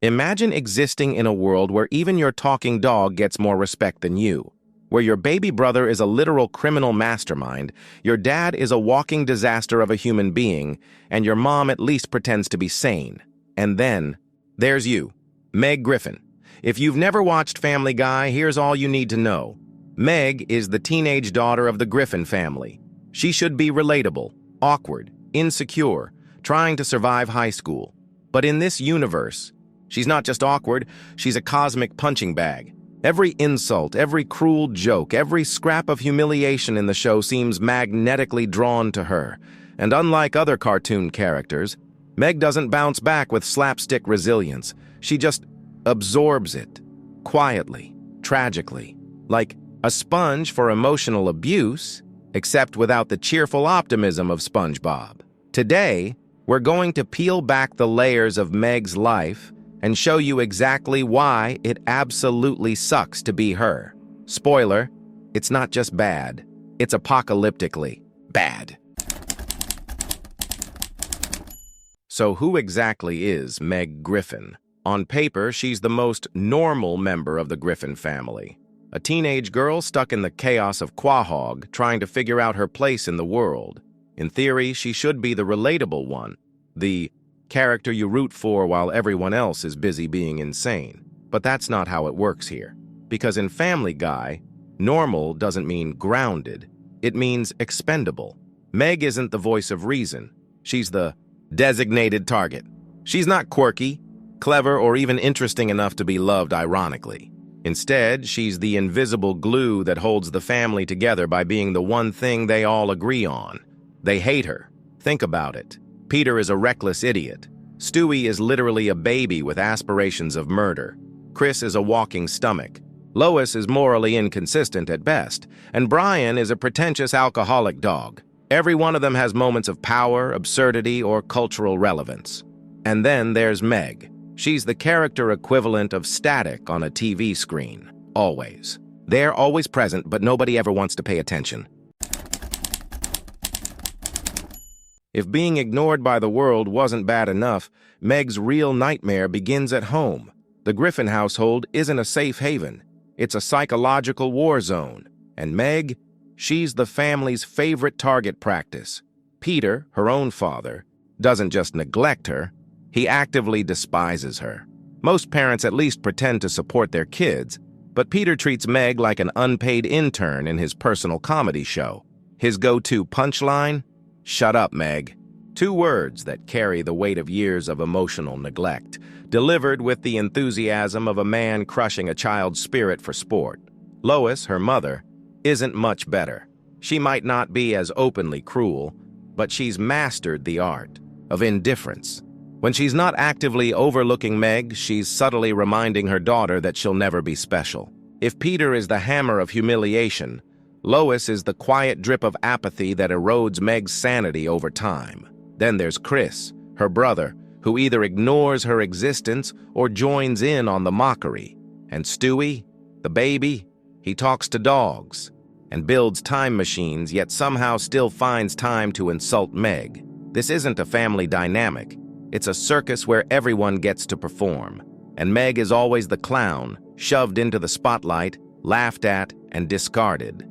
Imagine existing in a world where even your talking dog gets more respect than you, where your baby brother is a literal criminal mastermind, your dad is a walking disaster of a human being, and your mom at least pretends to be sane. And then, there's you, Meg Griffin. If you've never watched Family Guy, here's all you need to know. Meg is the teenage daughter of the Griffin family. She should be relatable, awkward, insecure, trying to survive high school. But in this universe, she's not just awkward, she's a cosmic punching bag. Every insult, every cruel joke, every scrap of humiliation in the show seems magnetically drawn to her. And unlike other cartoon characters, Meg doesn't bounce back with slapstick resilience. She just absorbs it, quietly, tragically, like a sponge for emotional abuse, except without the cheerful optimism of SpongeBob. Today, we're going to peel back the layers of Meg's life and show you exactly why it absolutely sucks to be her. Spoiler, it's not just bad, it's apocalyptically bad. So who exactly is Meg Griffin? On paper, she's the most normal member of the Griffin family. A teenage girl stuck in the chaos of Quahog, trying to figure out her place in the world. In theory, she should be the relatable one, the character you root for while everyone else is busy being insane. But that's not how it works here. Because in Family Guy, normal doesn't mean grounded. It means expendable. Meg isn't the voice of reason. She's the designated target. She's not quirky, clever, or even interesting enough to be loved ironically. Instead, she's the invisible glue that holds the family together by being the one thing they all agree on. They hate her. Think about it. Peter is a reckless idiot. Stewie is literally a baby with aspirations of murder. Chris is a walking stomach. Lois is morally inconsistent at best. And Brian is a pretentious alcoholic dog. Every one of them has moments of power, absurdity, or cultural relevance. And then there's Meg. She's the character equivalent of static on a TV screen. Always. They're always present, but nobody ever wants to pay attention. If being ignored by the world wasn't bad enough, Meg's real nightmare begins at home. The Griffin household isn't a safe haven. It's a psychological war zone. And Meg, she's the family's favorite target practice. Peter, her own father, doesn't just neglect her, he actively despises her. Most parents at least pretend to support their kids, but Peter treats Meg like an unpaid intern in his personal comedy show. His go-to punchline? Shut up, Meg. 2 words that carry the weight of years of emotional neglect, delivered with the enthusiasm of a man crushing a child's spirit for sport. Lois, her mother, isn't much better. She might not be as openly cruel, but she's mastered the art of indifference. When she's not actively overlooking Meg, she's subtly reminding her daughter that she'll never be special. If Peter is the hammer of humiliation, Lois is the quiet drip of apathy that erodes Meg's sanity over time. Then there's Chris, her brother, who either ignores her existence or joins in on the mockery. And Stewie, the baby, he talks to dogs and builds time machines, yet somehow still finds time to insult Meg. This isn't a family dynamic. It's a circus where everyone gets to perform. And Meg is always the clown, shoved into the spotlight, laughed at, and discarded.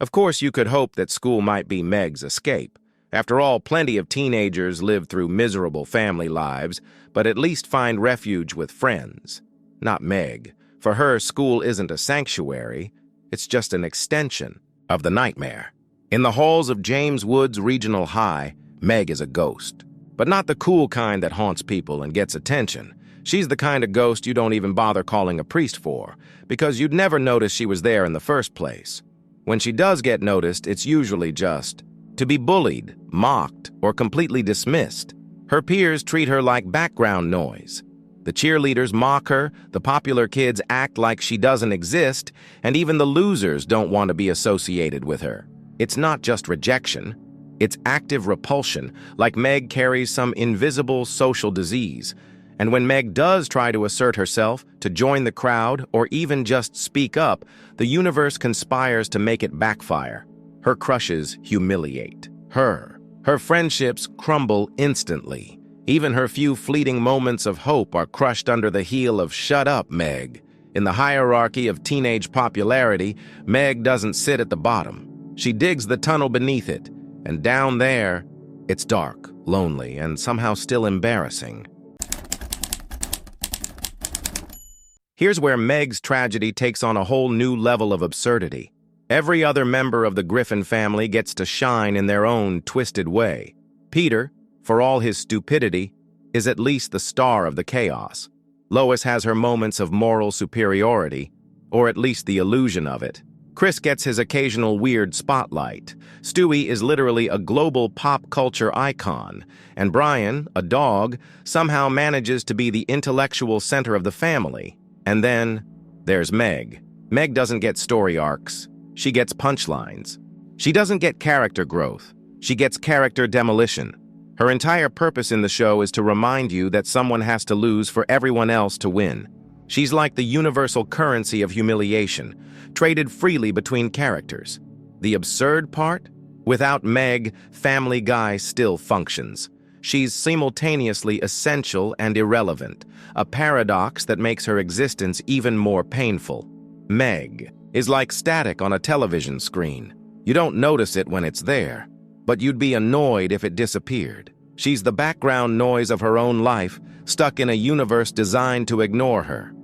Of course, you could hope that school might be Meg's escape. After all, plenty of teenagers live through miserable family lives, but at least find refuge with friends. Not Meg. For her, school isn't a sanctuary. It's just an extension of the nightmare. In the halls of James Woods Regional High, Meg is a ghost. But not the cool kind that haunts people and gets attention. She's the kind of ghost you don't even bother calling a priest for, because you'd never notice she was there in the first place. When she does get noticed, it's usually just to be bullied, mocked, or completely dismissed. Her peers treat her like background noise. The cheerleaders mock her, the popular kids act like she doesn't exist, and even the losers don't want to be associated with her. It's not just rejection, it's active repulsion, like Meg carries some invisible social disease. And when Meg does try to assert herself, to join the crowd, or even just speak up, the universe conspires to make it backfire. Her crushes humiliate her. Her friendships crumble instantly. Even her few fleeting moments of hope are crushed under the heel of "Shut up, Meg." In the hierarchy of teenage popularity, Meg doesn't sit at the bottom. She digs the tunnel beneath it, and down there, it's dark, lonely, and somehow still embarrassing. Here's where Meg's tragedy takes on a whole new level of absurdity. Every other member of the Griffin family gets to shine in their own twisted way. Peter, for all his stupidity, is at least the star of the chaos. Lois has her moments of moral superiority, or at least the illusion of it. Chris gets his occasional weird spotlight. Stewie is literally a global pop culture icon. And Brian, a dog, somehow manages to be the intellectual center of the family. And then there's Meg. Meg doesn't get story arcs. She gets punchlines. She doesn't get character growth. She gets character demolition. Her entire purpose in the show is to remind you that someone has to lose for everyone else to win. She's like the universal currency of humiliation, traded freely between characters. The absurd part? Without Meg, Family Guy still functions. She's simultaneously essential and irrelevant, a paradox that makes her existence even more painful. Meg is like static on a television screen. You don't notice it when it's there, but you'd be annoyed if it disappeared. She's the background noise of her own life, stuck in a universe designed to ignore her.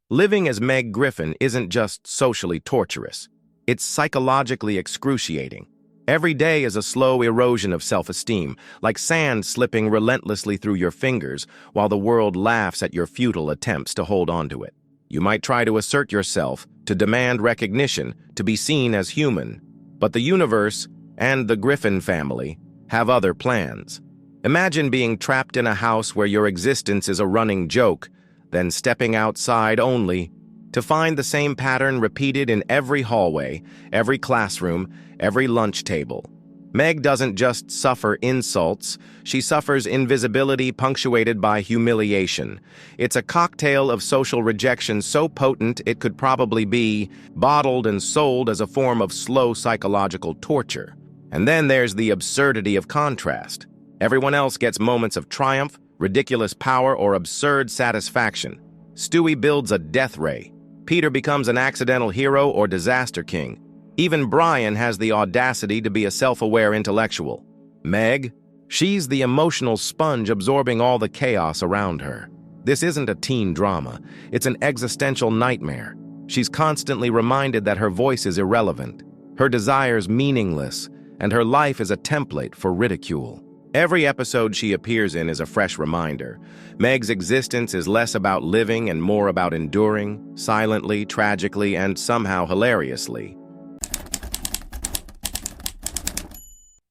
Living as Meg Griffin isn't just socially torturous. It's psychologically excruciating. Every day is a slow erosion of self-esteem, like sand slipping relentlessly through your fingers while the world laughs at your futile attempts to hold onto it. You might try to assert yourself, to demand recognition, to be seen as human. But the universe and the Griffin family have other plans. Imagine being trapped in a house where your existence is a running joke, then stepping outside only to find the same pattern repeated in every hallway, every classroom, every lunch table. Meg doesn't just suffer insults, she suffers invisibility punctuated by humiliation. It's a cocktail of social rejection so potent it could probably be bottled and sold as a form of slow psychological torture. And then there's the absurdity of contrast. Everyone else gets moments of triumph, ridiculous power, or absurd satisfaction. Stewie builds a death ray. Peter becomes an accidental hero or disaster king. Even Brian has the audacity to be a self-aware intellectual. Meg? She's the emotional sponge absorbing all the chaos around her. This isn't a teen drama. It's an existential nightmare. She's constantly reminded that her voice is irrelevant, her desires meaningless, and her life is a template for ridicule. Every episode she appears in is a fresh reminder. Meg's existence is less about living and more about enduring, silently, tragically, and somehow hilariously.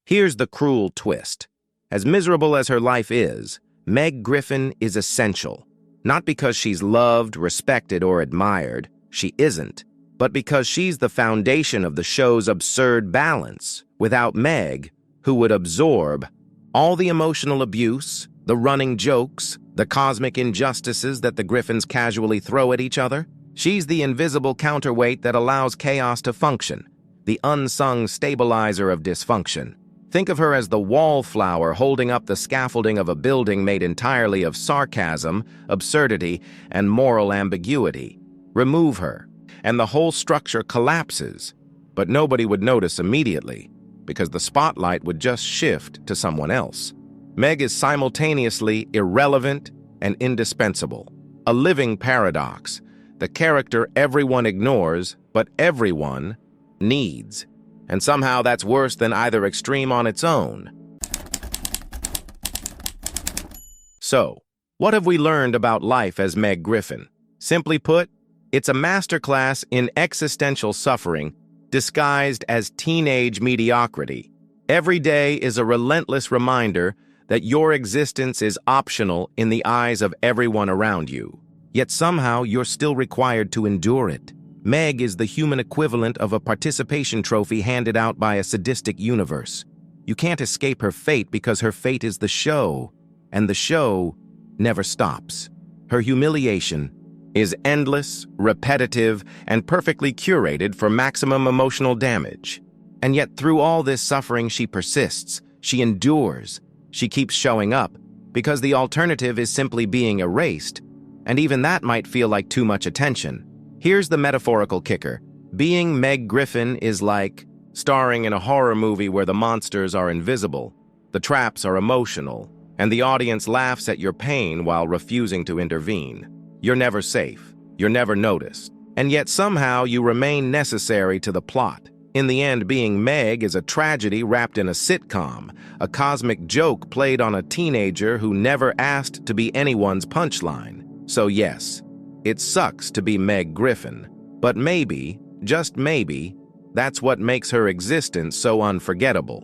Here's the cruel twist. As miserable as her life is, Meg Griffin is essential. Not because she's loved, respected, or admired. She isn't. But because she's the foundation of the show's absurd balance. Without Meg, who would absorb all the emotional abuse, the running jokes, the cosmic injustices that the Griffins casually throw at each other? She's the invisible counterweight that allows chaos to function, the unsung stabilizer of dysfunction. Think of her as the wallflower holding up the scaffolding of a building made entirely of sarcasm, absurdity, and moral ambiguity. Remove her, and the whole structure collapses. But nobody would notice immediately, because the spotlight would just shift to someone else. Meg is simultaneously irrelevant and indispensable, a living paradox, the character everyone ignores, but everyone needs. And somehow that's worse than either extreme on its own. So, what have we learned about life as Meg Griffin? Simply put, it's a masterclass in existential suffering disguised as teenage mediocrity. Every day is a relentless reminder that your existence is optional in the eyes of everyone around you. Yet somehow you're still required to endure it. Meg is the human equivalent of a participation trophy handed out by a sadistic universe. You can't escape her fate because her fate is the show, and the show never stops. Her humiliation is endless, repetitive, and perfectly curated for maximum emotional damage. And yet through all this suffering she persists. She endures. She keeps showing up, because the alternative is simply being erased, and even that might feel like too much attention. Here's the metaphorical kicker. Being Meg Griffin is like starring in a horror movie where the monsters are invisible, the traps are emotional, and the audience laughs at your pain while refusing to intervene. You're never safe. You're never noticed. And yet somehow you remain necessary to the plot. In the end, being Meg is a tragedy wrapped in a sitcom, a cosmic joke played on a teenager who never asked to be anyone's punchline. So yes, it sucks to be Meg Griffin, but maybe, just maybe, that's what makes her existence so unforgettable.